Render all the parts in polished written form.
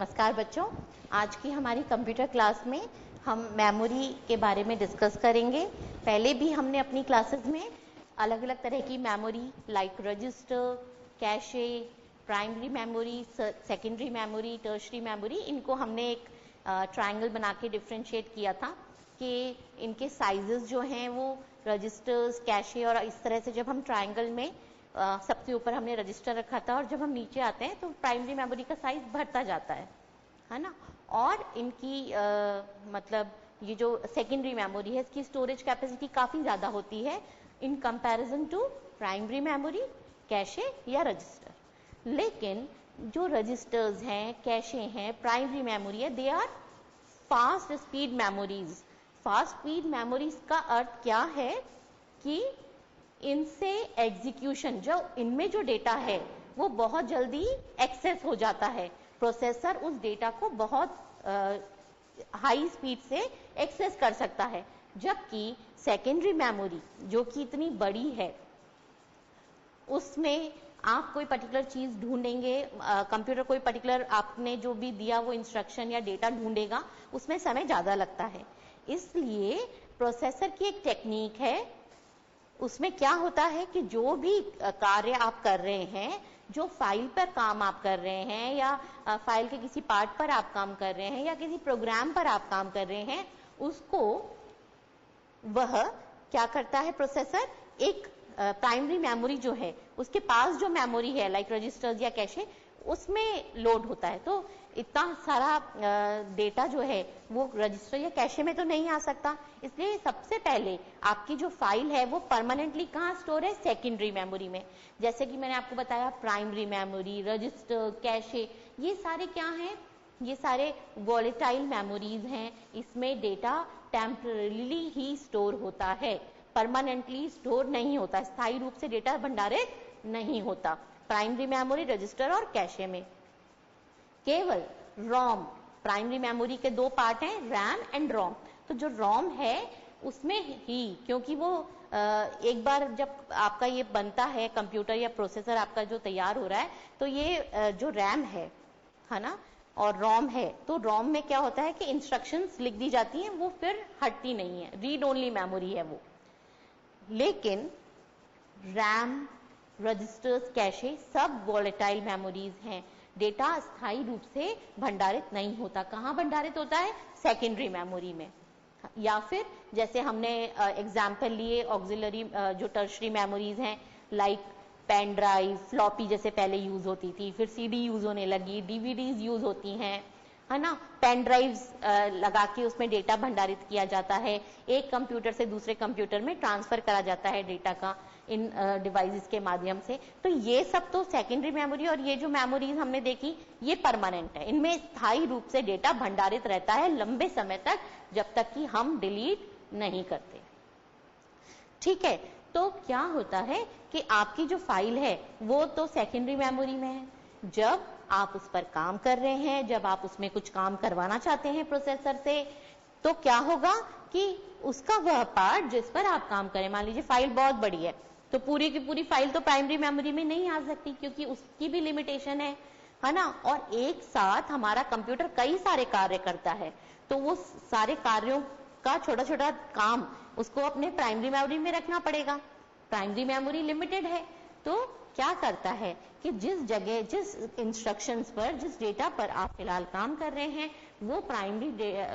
नमस्कार बच्चों, आज की हमारी कंप्यूटर क्लास में हम मेमोरी के बारे में डिस्कस करेंगे। पहले भी हमने अपनी क्लासेस में अलग अलग तरह की memory like register, cache, primary memory, secondary memory, tertiary memory, इनको हमने एक ट्रायंगल बना के डिफ्रेंशिएट किया था कि इनके साइजेस जो हैं वो रजिस्टर्स, कैशे और इस तरह से जब हम ट्रायंगल में सबसे ऊपर हमने रजिस्टर रखा था और जब हम नीचे आते हैं तो प्राइमरी मेमोरी का साइज बढ़ता जाता है ना। और इनकी मतलब ये जो सेकेंडरी मेमोरी है इसकी स्टोरेज कैपेसिटी काफी ज्यादा होती है in comparison to primary memory, cache या रजिस्टर। लेकिन जो रजिस्टर्स हैं, कैशे हैं, प्राइमरी मेमोरी है, they are fast speed memories. Fast speed memories का अर्थ क्या है कि इनसे एग्जीक्यूशन, जो इनमें जो डेटा है वो बहुत जल्दी एक्सेस हो जाता है। प्रोसेसर उस डेटा को बहुत हाई स्पीड से एक्सेस कर सकता है, जबकि सेकेंडरी मेमोरी जो कि इतनी बड़ी है उसमें आप कोई पर्टिकुलर चीज ढूंढेंगे, कंप्यूटर कोई पर्टिकुलर आपने जो भी दिया वो इंस्ट्रक्शन या डेटा ढूंढेगा, उसमें समय ज्यादा लगता है। इसलिए प्रोसेसर की एक टेक्निक है, उसमें क्या होता है कि जो भी कार्य आप कर रहे हैं, जो फाइल पर काम आप कर रहे हैं या फाइल के किसी पार्ट पर आप काम कर रहे हैं या किसी प्रोग्राम पर आप काम कर रहे हैं, उसको वह क्या करता है, प्रोसेसर एक प्राइमरी मेमोरी जो है उसके पास जो मेमोरी है लाइक रजिस्टर्स या कैशे, उसमें लोड होता है। तो इतना सारा डेटा जो है वो रजिस्टर या कैशे में तो नहीं आ सकता, इसलिए सबसे पहले आपकी जो फाइल है वो परमानेंटली कहाँ स्टोर है, सेकेंडरी मेमोरी में। जैसे कि मैंने आपको बताया प्राइमरी मेमोरी, रजिस्टर, कैशे, ये सारे क्या हैं, ये सारे वॉलेटाइल मेमोरीज हैं। इसमें डेटा टेम्पररीली ही स्टोर होता है, परमानेंटली स्टोर नहीं होता, स्थायी रूप से डेटा भंडारित नहीं होता प्राइमरी मेमोरी, रजिस्टर और कैशे में। केवल रोम, प्राइमरी मेमोरी के दो पार्ट हैं, रैम एंड रोम। तो जो रोम है उसमें ही, क्योंकि वो एक बार जब आपका ये बनता है कंप्यूटर या प्रोसेसर आपका जो तैयार हो रहा है, तो ये जो रैम है ना, और रोम है, तो रोम में क्या होता है कि इंस्ट्रक्शंस लिख दी जाती हैं, वो फिर हटती नहीं है, रीड ओनली मेमोरी है वो। लेकिन रैम, रजिस्टर्स, कैशे सब वॉलेटाइल मेमोरीज हैं, डेटा स्थायी रूप से भंडारित नहीं होता। कहाँ भंडारित होता है, सेकेंडरी मेमोरी में। या फिर जैसे हमने एग्जाम्पल लिए ऑक्सिलरी जो टर्शरी मेमोरीज हैं लाइक पेन ड्राइव, फ्लॉपी जैसे पहले यूज होती थी, फिर सीडी यूज होने लगी, डीवीडीज यूज होती हैं, है ना। पेन ड्राइव्स लगा के उसमें डेटा भंडारित किया जाता है, एक कंप्यूटर से दूसरे कंप्यूटर में ट्रांसफर करा जाता है डेटा का इन डिवाइसेस के माध्यम से। तो ये सब तो सेकेंडरी मेमोरी, और ये जो मेमोरीज हमने देखी ये परमानेंट है, इनमें स्थायी रूप से डेटा भंडारित रहता है लंबे समय तक, जब तक कि हम डिलीट नहीं करते। ठीक है, तो क्या होता है कि आपकी जो फाइल है वो तो सेकेंडरी मेमोरी में है। जब आप उस पर काम कर रहे हैं, जब आप उसमें कुछ काम करवाना चाहते हैं प्रोसेसर से, तो क्या होगा कि उसका वह पार्ट जिस पर आप काम करें, मान लीजिए फाइल बहुत बड़ी है तो पूरी की पूरी फाइल तो प्राइमरी मेमोरी में नहीं आ सकती, क्योंकि उसकी भी लिमिटेशन है ना। और एक साथ हमारा कंप्यूटर कई सारे कार्य करता है, तो वो सारे कार्यों का छोटा छोटा काम उसको अपने प्राइमरी मेमोरी में रखना पड़ेगा। प्राइमरी मेमोरी लिमिटेड है, तो क्या करता है कि जिस जगह, जिस इंस्ट्रक्शंस पर, जिस डेटा पर आप फिलहाल काम कर रहे हैं, वो प्राइमरी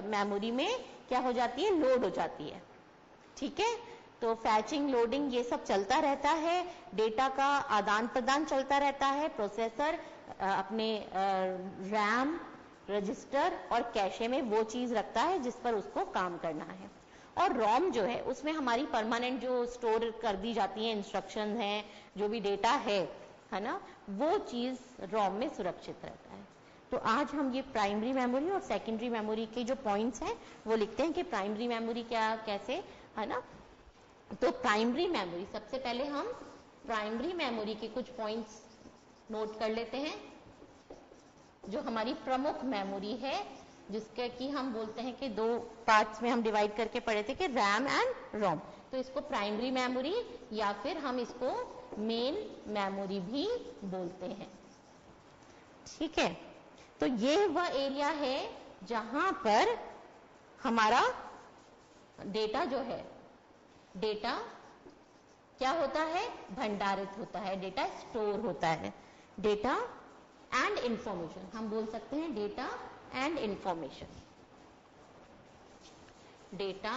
मेमोरी में क्या हो जाती है, लोड हो जाती है। ठीक है, तो फैचिंग, लोडिंग ये सब चलता रहता है, डेटा का आदान प्रदान चलता रहता है। प्रोसेसर अपने रैम, रजिस्टर और कैशे में वो चीज रखता है जिस पर उसको काम करना है। और रोम जो है उसमें हमारी परमानेंट जो स्टोर कर दी जाती है इंस्ट्रक्शन हैं, जो भी डेटा है ना, वो चीज रोम में सुरक्षित रहता है। तो आज हम ये प्राइमरी मेमोरी और सेकेंडरी मेमोरी के जो पॉइंट्स हैं वो लिखते हैं कि प्राइमरी मेमोरी क्या, कैसे, है ना। तो प्राइमरी मेमोरी, सबसे पहले हम प्राइमरी मेमोरी के कुछ पॉइंट्स नोट कर लेते हैं। जो हमारी प्रमुख मेमोरी है, जिसके कि हम बोलते हैं कि दो पार्ट्स में हम डिवाइड करके पढ़े थे कि रैम एंड रोम, तो इसको प्राइमरी मेमोरी या फिर हम इसको मेन मेमोरी भी बोलते हैं। ठीक है, तो ये वह एरिया है जहां पर हमारा डेटा जो है, डेटा क्या होता है, भंडारित होता है, डेटा स्टोर होता है। डेटा एंड इंफॉर्मेशन, हम बोल सकते हैं data and information, data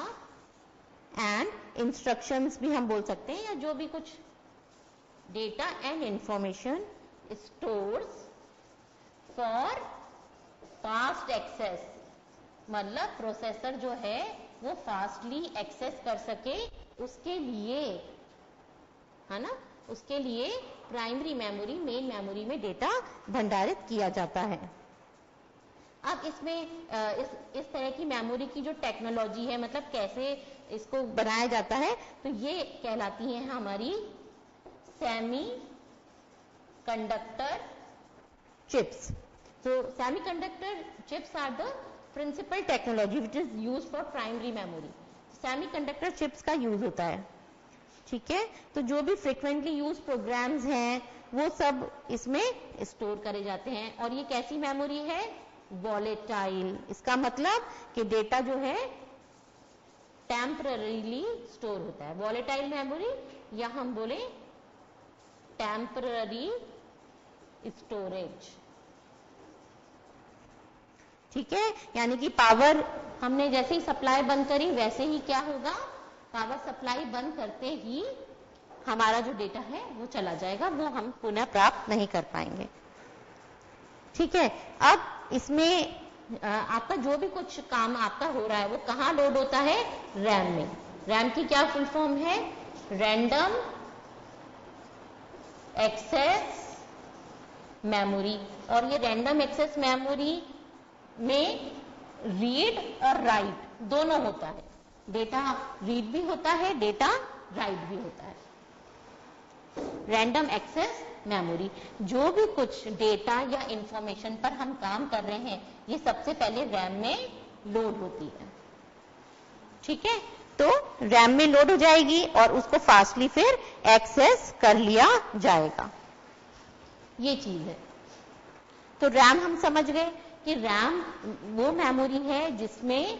and instructions भी हम बोल सकते हैं, या जो भी कुछ, data and information stores for fast access, मतलब प्रोसेसर जो है वो फास्टली एक्सेस कर सके उसके लिए, है ना, उसके लिए प्राइमरी मेमोरी, मेन मेमोरी में डेटा भंडारित किया जाता है। अब इसमें इस तरह की मेमोरी की जो टेक्नोलॉजी है, मतलब कैसे इसको बनाया जाता है, तो ये कहलाती है हमारी सेमी कंडक्टर चिप्स। तो semiconductor chips are the principal technology which is use for primary memory. Semiconductor chips का यूज होता है, ठीक है। तो जो भी फ्रिक्वेंटली यूज प्रोग्राम्स हैं वो सब इसमें स्टोर करे जाते हैं। और ये कैसी मेमोरी है, वॉलेटाइल। इसका मतलब कि डेटा जो है टेम्पररीली स्टोर होता है। वॉलेटाइल मेमोरी, या हम बोले टेम्पररी स्टोरेज, ठीक है। यानी कि पावर हमने जैसे ही सप्लाई बंद करी वैसे ही क्या होगा, पावर सप्लाई बंद करते ही हमारा जो डेटा है वो चला जाएगा, वो हम पुनः प्राप्त नहीं कर पाएंगे, ठीक है। अब इसमें आपका जो भी कुछ काम आपका हो रहा है वो कहाँ लोड होता है, रैम में। रैम की क्या फुल फॉर्म है, रैंडम एक्सेस मेमोरी। और ये रैंडम एक्सेस मेमोरी में रीड और राइट दोनों होता है, डेटा रीड भी होता है, डेटा राइट भी होता है। रैंडम एक्सेस मेमोरी, जो भी कुछ डेटा या इंफॉर्मेशन पर हम काम कर रहे हैं ये सबसे पहले रैम में लोड होती है, ठीक है। तो रैम में लोड हो जाएगी और उसको फास्टली फिर एक्सेस कर लिया जाएगा, ये चीज है। तो रैम हम समझ गए कि रैम वो मेमोरी है जिसमें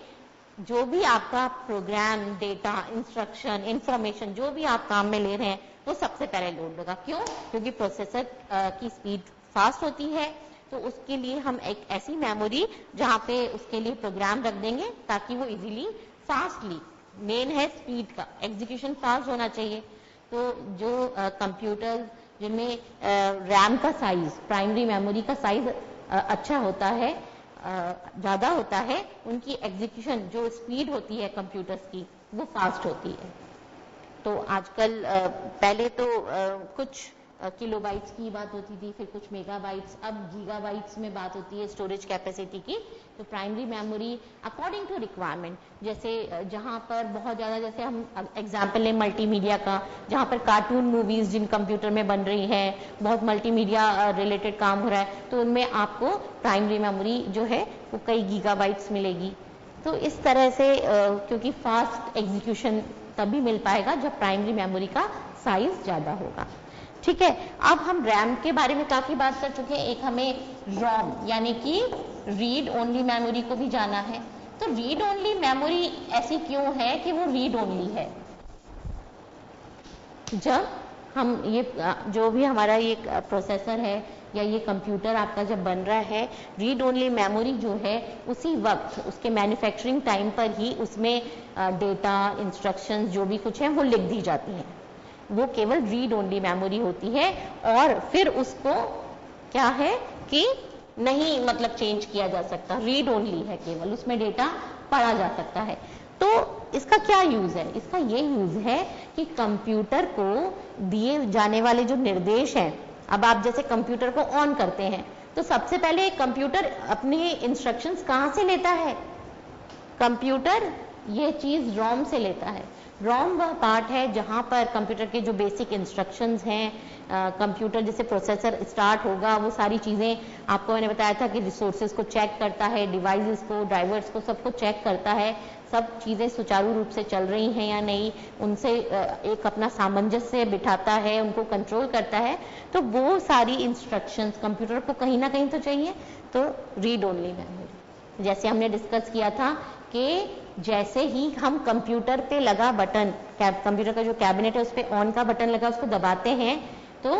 जो भी आपका प्रोग्राम, डेटा, इंस्ट्रक्शन, इंफॉर्मेशन जो भी आप काम में ले रहे हैं वो सबसे पहले लोड होगा। क्यों? क्योंकि प्रोसेसर की स्पीड फास्ट होती है, तो उसके लिए हम एक ऐसी मेमोरी जहां पे उसके लिए प्रोग्राम रख देंगे ताकि वो इजीली फास्टली, मेन है स्पीड का, एग्जीक्यूशन फास्ट होना चाहिए। तो जो कंप्यूटर जिनमें रैम का साइज, प्राइमरी मेमोरी का साइज अच्छा होता है, ज्यादा होता है, उनकी एग्जीक्यूशन जो स्पीड होती है कंप्यूटर्स की वो फास्ट होती है। तो आजकल पहले तो कुछ किलोबाइट्स की बात होती थी, फिर कुछ मेगाबाइट्स, अब गीगाबाइट्स में बात होती है स्टोरेज कैपेसिटी की। तो primary memory according to requirement, जैसे जहां पर बहुत ज्यादा, जैसे हम एग्जांपल लें मल्टीमीडिया का, जहां पर कार्टून मूवीज जिन कंप्यूटर में बन रही है, बहुत मल्टीमीडिया रिलेटेड काम हो रहा है, तो उनमें आपको प्राइमरी मेमोरी जो है वो कई गीगाबाइट्स मिलेगी। तो इस तरह से क्योंकि फास्ट एग्जीक्यूशन तभी मिल पाएगा जब प्राइमरी मेमोरी का साइज ज्यादा होगा, ठीक है। अब हम रैम के बारे में काफी बात कर चुके हैं, एक हमें रॉम यानी कि रीड ओनली मेमोरी को भी जाना है। तो रीड ओनली मेमोरी ऐसी क्यों है कि वो रीड ओनली है? जब हम ये जो भी हमारा ये प्रोसेसर है या ये कंप्यूटर आपका जब बन रहा है, रीड ओनली मेमोरी जो है उसी वक्त उसके मैन्युफैक्चरिंग टाइम पर ही उसमें डेटा, इंस्ट्रक्शंस जो भी कुछ है वो लिख दी जाती हैं। वो केवल रीड ओनली मेमोरी होती है और फिर उसको क्या है कि नहीं, मतलब चेंज किया जा सकता, रीड ओनली है, केवल उसमें डेटा पढ़ा जा सकता है। तो इसका क्या यूज है? इसका ये यूज है कि कंप्यूटर को दिए जाने वाले जो निर्देश हैं, अब आप जैसे कंप्यूटर को ऑन करते हैं तो सबसे पहले कंप्यूटर अपने इंस्ट्रक्शंस कहां से लेता है? कंप्यूटर ये चीज रोम से लेता है। रोम वह पार्ट है जहां पर कंप्यूटर के जो बेसिक इंस्ट्रक्शंस हैं, कंप्यूटर जैसे प्रोसेसर स्टार्ट होगा, वो सारी चीजें आपको मैंने बताया था कि रिसोर्सेज को चेक करता है, डिवाइसेस को, ड्राइवर्स को, सबको चेक करता है, सब चीज़ें सुचारू रूप से चल रही हैं या नहीं, उनसे एक अपना सामंजस्य बिठाता है, उनको कंट्रोल करता है। तो वो सारी इंस्ट्रक्शंस कंप्यूटर को कहीं ना कहीं तो चाहिए, तो रीड ओनली मेमोरी। जैसे हमने डिस्कस किया था कि जैसे ही हम कंप्यूटर पे लगा बटन, कंप्यूटर का जो कैबिनेट है उस पर ऑन का बटन लगा, उसको दबाते हैं तो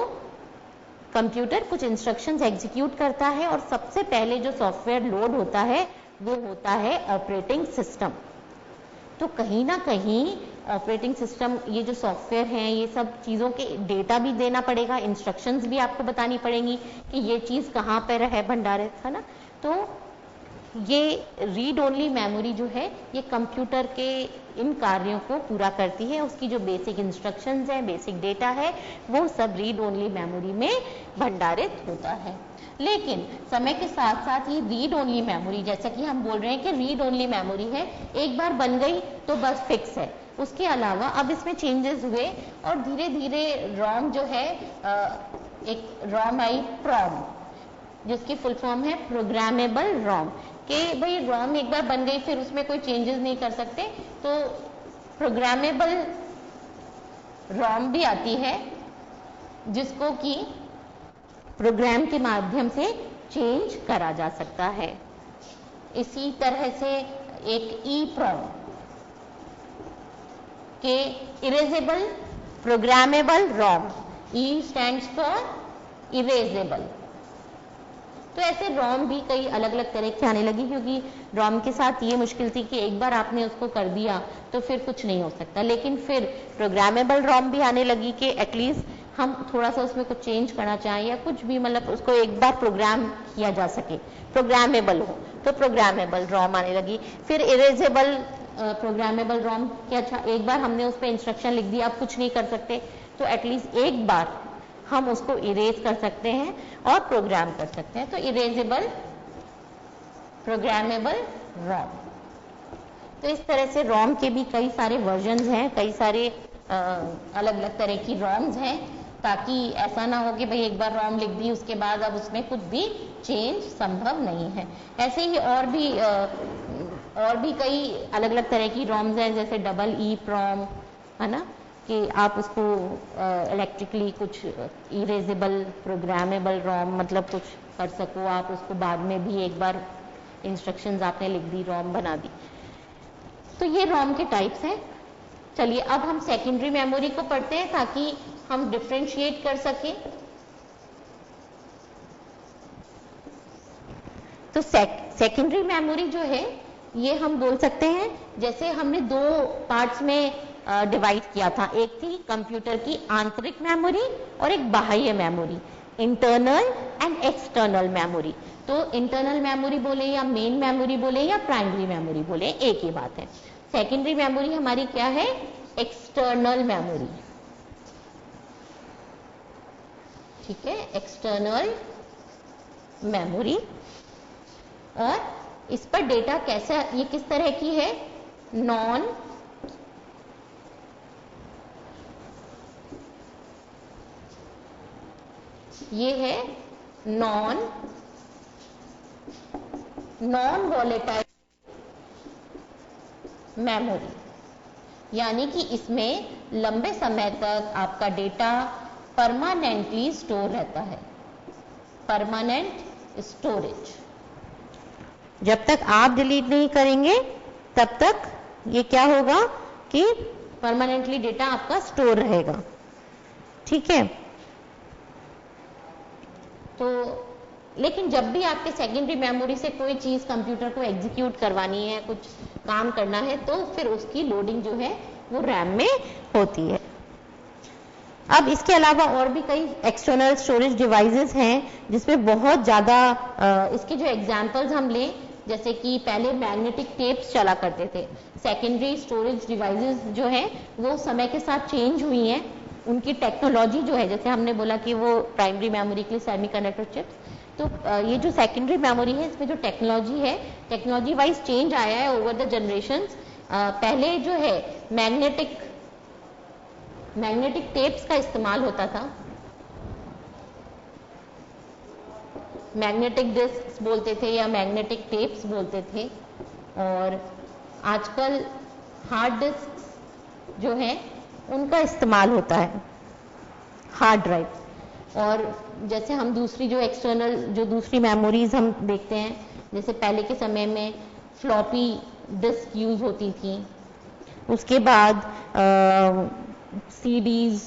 कंप्यूटर कुछ इंस्ट्रक्शंस एग्जीक्यूट करता है और सबसे पहले जो सॉफ्टवेयर लोड होता है वो होता है ऑपरेटिंग सिस्टम। तो कहीं ना कहीं ऑपरेटिंग सिस्टम, ये जो सॉफ्टवेयर हैं, ये सब चीज़ों के डेटा भी देना पड़ेगा, इंस्ट्रक्शंस भी आपको बतानी पड़ेंगी कि ये चीज़ कहाँ पर है भंडारित, है ना। तो ये रीड ओनली मेमोरी जो है ये कंप्यूटर के इन कार्यों को पूरा करती है। उसकी जो बेसिक इंस्ट्रक्शंस हैं, बेसिक डेटा है, वो सब रीड ओनली मेमोरी में भंडारित होता है। लेकिन समय के साथ साथ ये रीड ओनली मेमोरी, जैसा कि हम बोल रहे हैं कि रीड ओनली मेमोरी है, एक बार बन गई तो बस फिक्स है। उसके अलावा अब इसमें चेंजेस हुए और धीरे धीरे रॉम जो है, एक रॉम आई प्रॉम, जिसकी फुल फॉर्म है प्रोग्रामेबल रॉम, कि भाई रॉम एक बार बन गई फिर उसमें कोई चेंजेस नहीं कर सकते, तो प्रोग्रामेबल रॉम भी आती है जिसको कि प्रोग्राम के माध्यम से चेंज करा जा सकता है। इसी तरह से एक ई प्रॉम के erasable programmable ROM, E stands for erasable. तो ऐसे रॉम भी कई अलग अलग तरह के आने लगी, क्योंकि रॉम के साथ ये मुश्किल थी कि एक बार आपने उसको कर दिया तो फिर कुछ नहीं हो सकता। लेकिन फिर प्रोग्रामेबल रॉम भी आने लगी कि एटलीस्ट हम थोड़ा सा उसमें कुछ चेंज करना चाहें या कुछ भी, मतलब उसको एक बार प्रोग्राम किया जा सके, प्रोग्रामेबल हो, तो प्रोग्रामेबल रॉम आने लगी। फिर इरेजेबल प्रोग्रामेबल रॉम कि अच्छा एक बार हमने उस पर इंस्ट्रक्शन लिख दिया, आप कुछ नहीं कर सकते, तो एटलीस्ट एक बार हम उसको इरेज कर सकते हैं और प्रोग्राम कर सकते हैं, तो इरेजेबल प्रोग्रामेबल रॉम। तो इस तरह से रॉम के भी कई सारे वर्जन्स हैं, कई सारे अलग अलग तरह की रॉम्स हैं, ताकि ऐसा ना हो कि भाई एक बार रॉम लिख दी उसके बाद अब उसमें कुछ भी चेंज संभव नहीं है। ऐसे ही और भी कई अलग अलग तरह की रॉम्स हैं, जैसे डबल ई प्रॉम, है ना, कि आप उसको इलेक्ट्रिकली कुछ इरेजेबल प्रोग्रामेबल रॉम, मतलब कुछ कर सको आप उसको, बाद में भी एक बार इंस्ट्रक्शंस आपने लिख दी, रॉम बना दी। तो ये रॉम के टाइप्स हैं। चलिए अब हम सेकेंडरी मेमोरी को पढ़ते हैं ताकि हम डिफ्रेंशिएट कर सकें। तो सेकेंडरी मेमोरी जो है ये हम बोल सकते हैं, जैसे हमने दो पार्ट्स में डिवाइड किया था, एक थी कंप्यूटर की आंतरिक मेमोरी और एक बाह्य memory, internal and external memory. तो इंटरनल मेमोरी बोले या मेन मेमोरी बोले या प्राइमरी मेमोरी बोले, एक ही बात है। सेकेंडरी मेमोरी हमारी क्या है? एक्सटर्नल मेमोरी, ठीक है, एक्सटर्नल मेमोरी। और इस पर डेटा कैसा, ये किस तरह की है? नॉन ये है नॉन वॉलेटाइल मेमोरी, यानी कि इसमें लंबे समय तक आपका डेटा परमानेंटली स्टोर रहता है, परमानेंट स्टोरेज। जब तक आप डिलीट नहीं करेंगे तब तक ये क्या होगा कि परमानेंटली डेटा आपका स्टोर रहेगा, ठीक है। तो लेकिन जब भी आपके सेकेंडरी मेमोरी से कोई चीज कंप्यूटर को एग्जीक्यूट करवानी है, कुछ काम करना है, तो फिर उसकी लोडिंग जो है वो रैम में होती है। अब इसके अलावा और भी कई एक्सटर्नल स्टोरेज डिवाइसेस हैं जिसमें बहुत ज्यादा इसके जो एग्जांपल्स हम लें, जैसे कि पहले मैग्नेटिक टेप्स चला करते थे। सेकेंडरी स्टोरेज डिवाइसेस जो है वो समय के साथ चेंज हुई हैं, उनकी टेक्नोलॉजी जो है, जैसे हमने बोला कि वो प्राइमरी मेमोरी के लिए सेमीकंडक्टर चिप्स, तो ये जो सेकेंडरी मेमोरी है इसमें जो टेक्नोलॉजी है, टेक्नोलॉजी वाइज चेंज आया है ओवर द जनरेशंस। पहले जो है मैग्नेटिक टेप्स का इस्तेमाल होता था, मैग्नेटिक डिस्क्स बोलते थे या मैग्नेटिक टेप्स बोलते थे, और आजकल हार्ड डिस्क जो है उनका इस्तेमाल होता है, हार्ड ड्राइव। और जैसे हम दूसरी जो एक्सटर्नल जो दूसरी मेमोरीज हम देखते हैं, जैसे पहले के समय में फ्लॉपी डिस्क यूज होती थी, उसके बाद सीडीज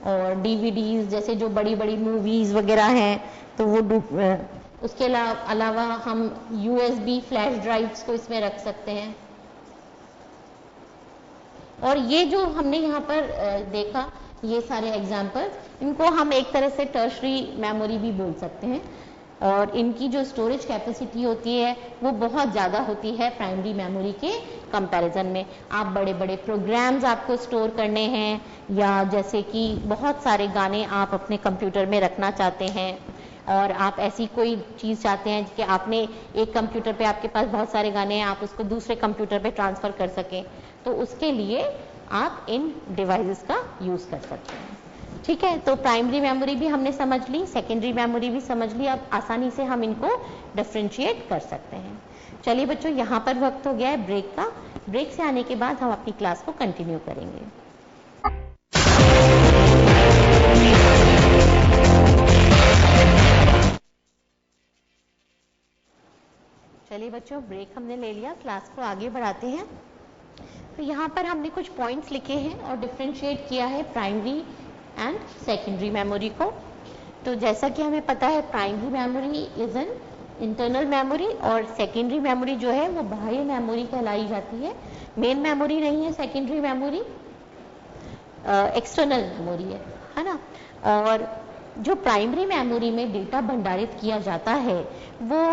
और डीवीडीज जैसे जो बड़ी बड़ी मूवीज वगैरह हैं, तो वो उसके अलावा हम यूएसबी फ्लैश ड्राइव्स को इसमें रख सकते हैं। और ये जो हमने यहाँ पर देखा, ये सारे एग्जाम्पल्स, इनको हम एक तरह से टर्शरी मेमोरी भी बोल सकते हैं। और इनकी जो स्टोरेज कैपेसिटी होती है वो बहुत ज़्यादा होती है प्राइमरी मेमोरी के कंपैरिजन में। आप बड़े बड़े प्रोग्राम्स आपको स्टोर करने हैं, या जैसे कि बहुत सारे गाने आप अपने कंप्यूटर में रखना चाहते हैं, और आप ऐसी कोई चीज़ चाहते हैं कि आपने एक कंप्यूटर पे आपके पास बहुत सारे गाने हैं, आप उसको दूसरे कंप्यूटर पे ट्रांसफ़र कर सकें, तो उसके लिए आप इन डिवाइसेस का यूज़ कर सकते हैं। ठीक है, तो प्राइमरी मेमोरी भी हमने समझ ली, सेकेंडरी मेमोरी भी समझ ली। अब आसानी से हम इनको डिफरेंशिएट कर सकते हैं। चलिए बच्चों, यहाँ पर वक्त हो गया है ब्रेक का। ब्रेक से आने के बाद हम अपनी क्लास को कंटिन्यू करेंगे। चलिए बच्चों, ब्रेक हमने ले लिया, क्लास को आगे बढ़ाते हैं। तो यहाँ पर हमने कुछ पॉइंट्स लिखे हैं और डिफरेंशिएट किया है प्राइमरी एंड सेकेंडरी मेमोरी को। तो जैसा कि हमें पता है, primary memory is an internal memory और सेकेंडरी मेमोरी जो है वो बाह्य मेमोरी कहलाई जाती है। मेन मेमोरी नहीं है सेकेंडरी मेमोरी, एक्सटर्नल मेमोरी है ना। और जो प्राइमरी मेमोरी में डेटा भंडारित किया जाता है वो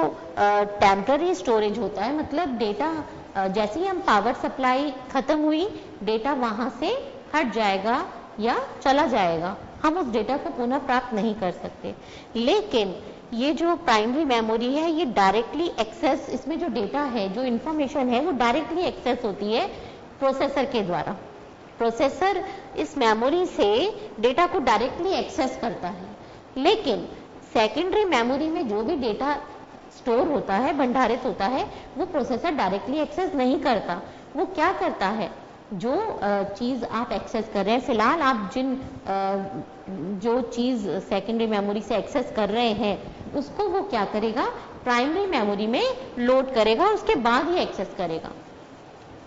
टेम्पररी स्टोरेज होता है। मतलब डेटा जैसे ही हम पावर सप्लाई खत्म हुई, डेटा वहां से हट जाएगा या चला जाएगा, हम उस डेटा को पुनः प्राप्त नहीं कर सकते। लेकिन ये जो प्राइमरी मेमोरी है ये डायरेक्टली एक्सेस, इसमें जो डेटा है, जो इंफॉर्मेशन है, वो डायरेक्टली एक्सेस होती है प्रोसेसर के द्वारा। प्रोसेसर इस मेमोरी से डेटा को डायरेक्टली एक्सेस करता है। लेकिन सेकेंडरी मेमोरी में जो भी डेटा स्टोर होता है, भंडारित होता है, वो प्रोसेसर डायरेक्टली एक्सेस नहीं करता। वो क्या करता है, जो चीज़ आप एक्सेस कर रहे हैं, फिलहाल आप जो चीज़ सेकेंडरी मेमोरी से एक्सेस कर रहे हैं, उसको वो क्या करेगा, प्राइमरी मेमोरी में लोड करेगा, उसके बाद ही एक्सेस करेगा।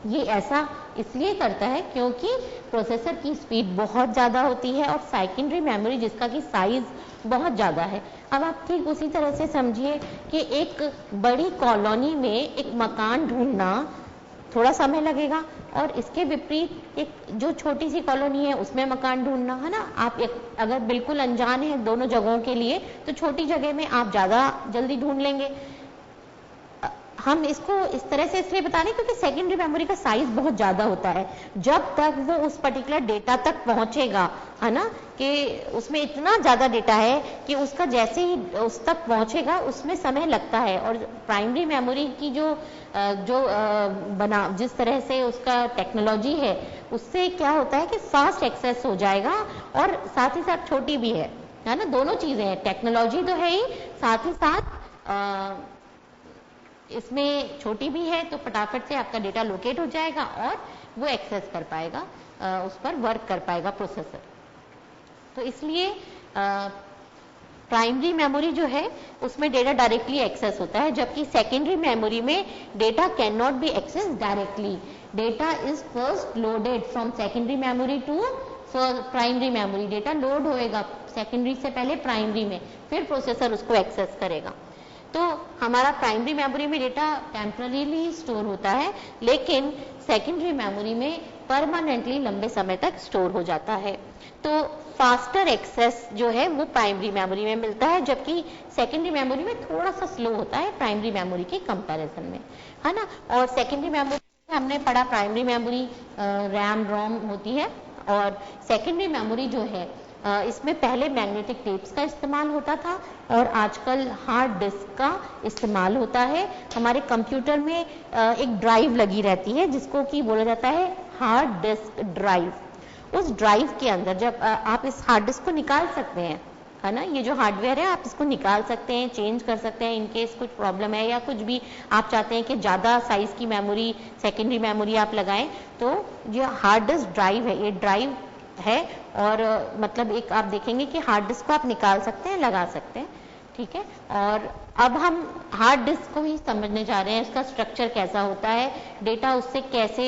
ये ऐसा इसलिए करता है क्योंकि प्रोसेसर की स्पीड बहुत ज़्यादा होती है और सेकेंडरी मेमोरी जिसका कि साइज बहुत ज़्यादा है। अब आप ठीक उसी तरह से समझिए कि एक बड़ी कॉलोनी में एक मकान ढूंढना थोड़ा समय लगेगा, और इसके विपरीत एक जो छोटी सी कॉलोनी है उसमें मकान ढूंढना, है ना। आप अगर बिल्कुल अनजान है दोनों जगहों के लिए, तो छोटी जगह में आप ज़्यादा जल्दी ढूंढ लेंगे। हम इसको इस तरह से इसलिए बता रहे हैं क्योंकि सेकेंडरी मेमोरी का साइज बहुत ज़्यादा होता है। जब तक वो उस पर्टिकुलर डेटा तक पहुंचेगा, है ना, कि उसमें इतना ज़्यादा डेटा है कि उसका जैसे ही उस तक पहुंचेगा उसमें समय लगता है। और प्राइमरी मेमोरी की जिस तरह से उसका टेक्नोलॉजी है, उससे क्या होता है कि फास्ट एक्सेस हो जाएगा और साथ ही साथ छोटी भी है ना। दोनों चीज़ें हैं, टेक्नोलॉजी तो है ही, साथ ही साथ इसमें छोटी भी है, तो फटाफट से आपका डेटा लोकेट हो जाएगा और वो एक्सेस कर पाएगा, उस पर वर्क कर पाएगा प्रोसेसर। तो इसलिए प्राइमरी मेमोरी जो है उसमें डेटा डायरेक्टली एक्सेस होता है, जबकि सेकेंडरी मेमोरी में data can not be access directly. Data is first loaded from secondary memory to primary memory. Data load होएगा सेकेंडरी से पहले प्राइमरी में, फिर प्रोसेसर उसको एक्सेस करेगा। तो हमारा प्राइमरी मेमोरी में डेटा टेम्पररीली स्टोर होता है, लेकिन सेकेंडरी मेमोरी में परमानेंटली लंबे समय तक स्टोर हो जाता है। तो फास्टर एक्सेस जो है वो प्राइमरी मेमोरी में मिलता है, जबकि सेकेंडरी मेमोरी में थोड़ा सा स्लो होता है प्राइमरी मेमोरी के कंपैरिजन में, है ना। और सेकेंडरी मेमोरी हमने पढ़ा, प्राइमरी मेमोरी रैम रोम होती है, और सेकेंडरी मेमोरी जो है इसमें पहले मैग्नेटिक टेप्स का इस्तेमाल होता था और आजकल हार्ड डिस्क का इस्तेमाल होता है। हमारे कंप्यूटर में एक ड्राइव लगी रहती है जिसको कि बोला जाता है हार्ड डिस्क ड्राइव। उस ड्राइव के अंदर जब आप इस हार्ड डिस्क को निकाल सकते हैं, है ना। ये जो हार्डवेयर है आप इसको निकाल सकते हैं, चेंज कर सकते हैं इनकेस कुछ प्रॉब्लम है या कुछ भी आप चाहते हैं कि ज़्यादा साइज की मेमोरी, सेकेंडरी मेमोरी आप लगाएं, तो ये हार्ड डिस्क ड्राइव है, ये ड्राइव है। और मतलब एक आप देखेंगे कि हार्ड डिस्क को आप निकाल सकते हैं, लगा सकते हैं, ठीक है। और अब हम हार्ड डिस्क को ही समझने जा रहे हैं, उसका स्ट्रक्चर कैसा होता है, डेटा उससे कैसे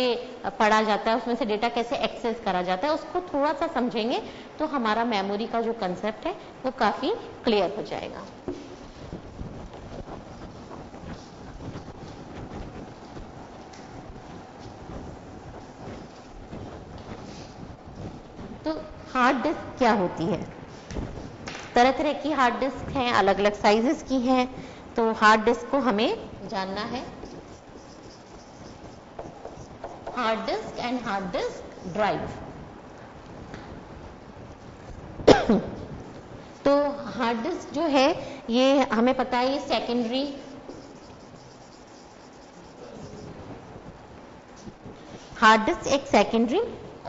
पढ़ा जाता है, उसमें से डेटा कैसे एक्सेस करा जाता है, उसको थोड़ा सा समझेंगे तो हमारा मेमोरी का जो कंसेप्ट है वो काफी क्लियर हो जाएगा। तो हार्ड डिस्क क्या होती है? तरह तरह की हार्ड डिस्क हैं, अलग अलग साइजेस की हैं। तो हार्ड डिस्क को हमें जानना है, hard disk and hard disk drive. तो हार्ड डिस्क जो है ये हमें पता है, ये सेकेंडरी, हार्ड डिस्क एक सेकेंडरी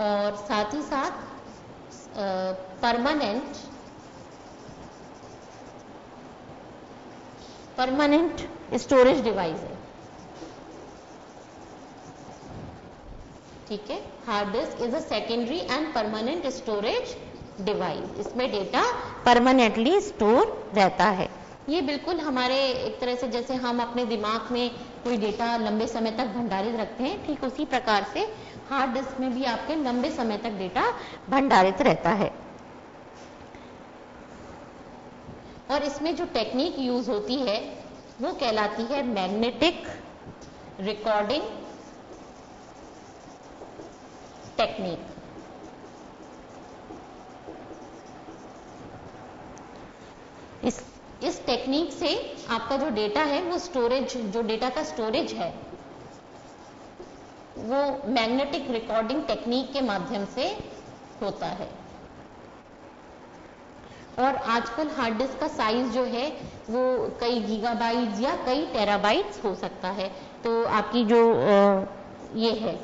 और साथ ही साथ परमानेंट स्टोरेज डिवाइस है, ठीक है। Hard disk is a secondary and permanent storage device, इसमें डेटा परमानेंटली स्टोर रहता है। ये बिल्कुल हमारे एक तरह से जैसे हम अपने दिमाग में कोई डेटा लंबे समय तक भंडारित रखते हैं, ठीक उसी प्रकार से हार्ड डिस्क में भी आपके लंबे समय तक डेटा भंडारित रहता है। और इसमें जो टेक्निक यूज होती है वो कहलाती है मैग्नेटिक रिकॉर्डिंग टेक्निक। इस टेक्निक से आपका जो डेटा है वो स्टोरेज, जो डेटा का स्टोरेज है वो मैग्नेटिक रिकॉर्डिंग टेक्निक के माध्यम से होता है। और आजकल हार्ड डिस्क का साइज जो है वो कई गीगाबाइट्स या कई टेराबाइट्स हो सकता है। तो आपकी जो ये है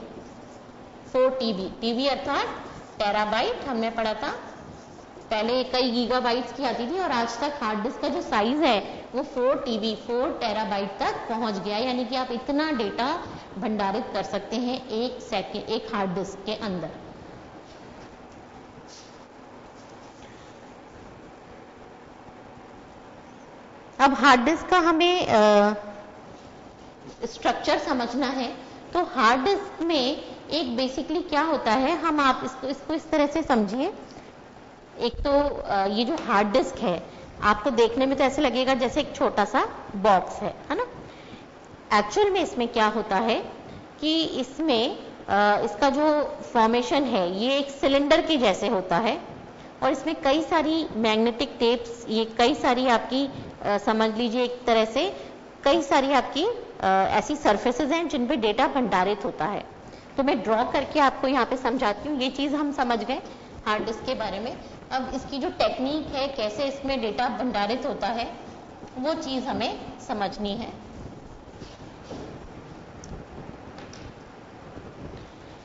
4 TB, TB अर्थात टेराबाइट, हमने पढ़ा था पहले कई गीगाबाइट्स की आती थी, और आज तक हार्ड डिस्क का जो साइज है वो 4 TB, 4 टेराबाइट तक पहुंच गया। यानी कि आप इतना डेटा भंडारित कर सकते हैं एक हार्ड डिस्क के अंदर। अब हार्ड डिस्क का हमें स्ट्रक्चर समझना है। तो हार्ड डिस्क में एक बेसिकली क्या होता है, हम आप इसको इस तरह से समझिए। एक तो ये जो हार्ड डिस्क है आपको देखने में तो ऐसे लगेगा जैसे एक छोटा सा बॉक्स है ना। एक्चुअल में इसमें क्या होता है कि इसमें इसका जो फॉर्मेशन है ये एक सिलेंडर के जैसे होता है, और इसमें कई सारी मैग्नेटिक टेप्स, ये कई सारी आपकी समझ लीजिए एक तरह से कई सारी आपकी ऐसी सरफेसेस हैं जिन पे डेटा भंडारित होता है। तो मैं ड्रॉ करके आपको यहाँ पे समझाती हूँ। ये चीज हम समझ गए हार्ड डिस्क के बारे में। अब इसकी जो टेक्निक है, कैसे इसमें डेटा भंडारित होता है, वो चीज हमें समझनी है।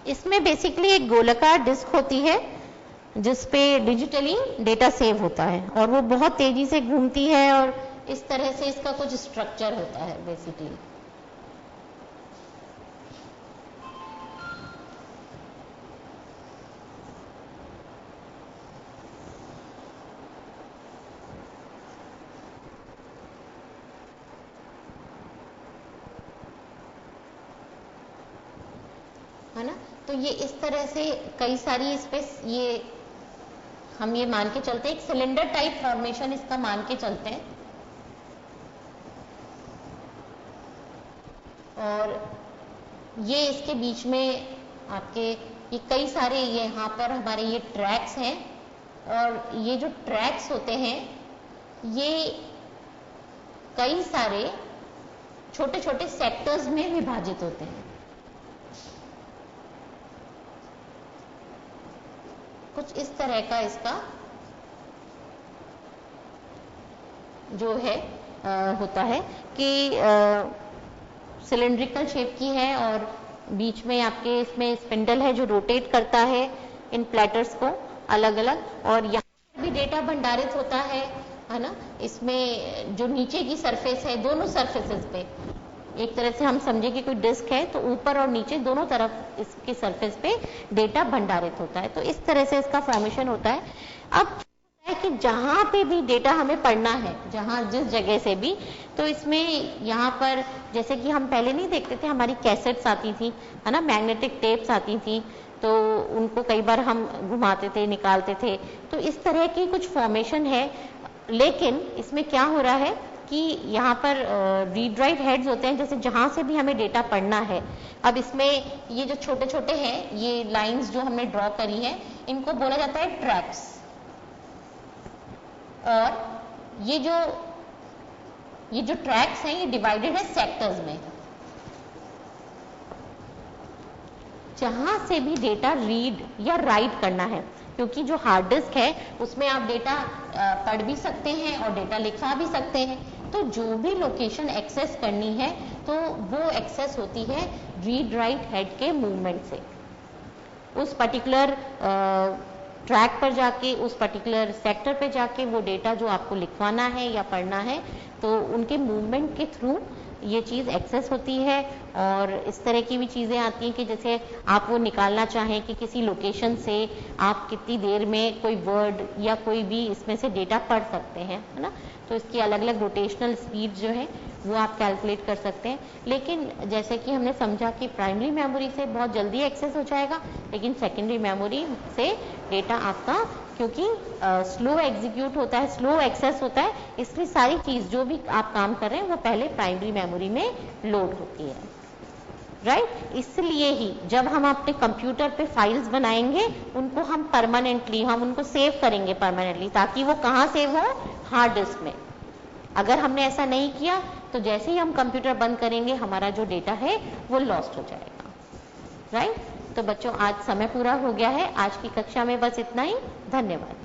इसमें बेसिकली एक गोलाकार डिस्क होती है जिसपे डिजिटली डेटा सेव होता है, और वो बहुत तेजी से घूमती है, और इस तरह से इसका कुछ स्ट्रक्चर होता है बेसिकली। है ना। तो ये इस तरह से कई सारी स्पेस, ये हम ये मान के चलते हैं एक सिलेंडर टाइप फॉर्मेशन इसका मान के चलते हैं। और ये इसके बीच में आपके ये कई सारे, ये यहाँ पर हमारे ये ट्रैक्स हैं, और ये जो ट्रैक्स होते हैं ये कई सारे छोटे छोटे सेक्टर्स में विभाजित होते हैं। कुछ इस तरह का इसका जो है होता है कि सिलिंड्रिकल शेप की है, और बीच में आपके इसमें स्पिंडल है जो रोटेट करता है इन प्लेटर्स को अलग अलग, और यहाँ भी डेटा भंडारित होता है ना। इसमें जो नीचे की सरफेस है, दोनों सरफेसेस पे एक तरह से हम समझे कि कोई डिस्क है तो ऊपर और नीचे दोनों तरफ इसके सरफेस पे डेटा भंडारित होता है। तो इस तरह से इसका फॉर्मेशन होता है। अब है कि जहां पे भी डेटा हमें पढ़ना है, जहां जिस जगह से भी, तो इसमें यहाँ पर जैसे कि हम पहले नहीं देखते थे, हमारी कैसेट्स आती थी है ना, मैग्नेटिक टेप्स आती थी, तो उनको कई बार हम घुमाते थे, निकालते थे। तो इस तरह की कुछ फॉर्मेशन है। लेकिन इसमें क्या हो रहा है कि यहाँ पर रीड राइट हेड्स होते हैं, जैसे जहां से भी हमें डेटा पढ़ना है। अब इसमें ये जो छोटे छोटे हैं, ये लाइंस जो हमने ड्रॉ करी है, इनको बोला जाता है ट्रैक्स। और ये जो ट्रैक्स हैं, ये डिवाइडेड है सेक्टर्स में। जहां से भी डेटा रीड या राइट करना है, क्योंकि जो हार्ड डिस्क है उसमें आप डेटा पढ़ भी सकते हैं और डेटा लिखवा भी सकते हैं। तो जो भी लोकेशन एक्सेस करनी है तो वो एक्सेस होती है रीड राइट हेड के मूवमेंट से। उस पर्टिकुलर ट्रैक पर जाके, उस पर्टिकुलर सेक्टर पे जाके वो डेटा जो आपको लिखवाना है या पढ़ना है, तो उनके मूवमेंट के थ्रू ये चीज़ एक्सेस होती है। और इस तरह की भी चीज़ें आती हैं कि जैसे आप वो निकालना चाहें कि किसी लोकेशन से आप कितनी देर में कोई वर्ड या कोई भी इसमें से डेटा पढ़ सकते हैं, है ना। तो इसकी अलग अलग रोटेशनल स्पीड जो है वो आप कैलकुलेट कर सकते हैं। लेकिन जैसे कि हमने समझा कि प्राइमरी मेमोरी से बहुत जल्दी एक्सेस हो जाएगा, लेकिन सेकेंडरी मेमोरी से डेटा आपका, क्योंकि स्लो एग्जीक्यूट होता है, स्लो एक्सेस होता है, इसलिए सारी चीज़ जो भी आप काम कर रहे हैं वो पहले प्राइमरी मेमोरी में लोड होती है, राइट। इसलिए ही जब हम अपने कंप्यूटर पे फाइल्स बनाएंगे, उनको हम परमानेंटली, हम उनको सेव करेंगे परमानेंटली, ताकि वो कहाँ सेव हो, हार्ड डिस्क में। अगर हमने ऐसा नहीं किया तो जैसे ही हम कंप्यूटर बंद करेंगे, हमारा जो डेटा है वो लॉस्ट हो जाएगा, राइट। तो बच्चों, आज समय पूरा हो गया है। आज की कक्षा में बस इतना ही। धन्यवाद।